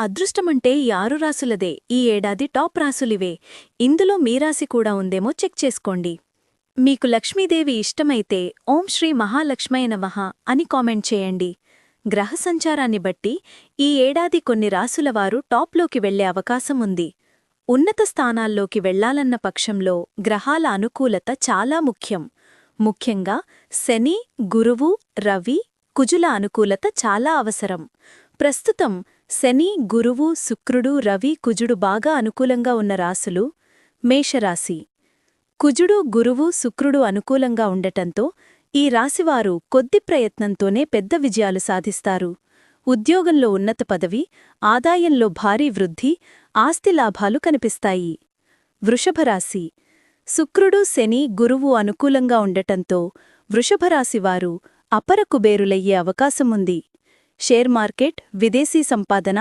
అదృష్టమంటే ఈ 6 రాసులదే. ఈ ఏడాది టాప్ రాసులివే. ఇందులో మీ రాశి కూడా ఉందేమో చెక్ చేసుకోండి. మీకు లక్ష్మీదేవి ఇష్టమైతే ఓం శ్రీ మహాలక్ష్మయ నమః అని కామెంట్ చేయండి. గ్రహ సంచారాన్ని బట్టి ఈ ఏడాది కొన్ని రాసులవారు టాప్లోకి వెళ్లే అవకాశం ఉంది. ఉన్నత స్థానాల్లోకి వెళ్లాలన్న పక్షంలో గ్రహాల అనుకూలత చాలా ముఖ్యం. ముఖ్యంగా శని, గురువు, రవి, కుజుల అనుకూలత చాలా అవసరం. ప్రస్తుతం శని, గురువు, శుక్రుడు, రవి, కుజుడు బాగా అనుకూలంగా ఉన్న రాసులు మేషరాశి. కుజుడు, గురువు, శుక్రుడు అనుకూలంగా ఉండటంతో ఈ రాశివారు కొద్ది ప్రయత్నంతోనే పెద్ద విజయాలు సాధిస్తారు. ఉద్యోగంలో ఉన్నత పదవి, ఆదాయంలో భారీ వృద్ధి, ఆస్తి లాభాలు కనిపిస్తాయి. వృషభరాశి. శుక్రుడు, శని, గురువు అనుకూలంగా ఉండటంతో వృషభరాశివారు అపర కుబేరులయ్యే అవకాశముంది. షేర్ మార్కెట్, విదేశీ సంపాదన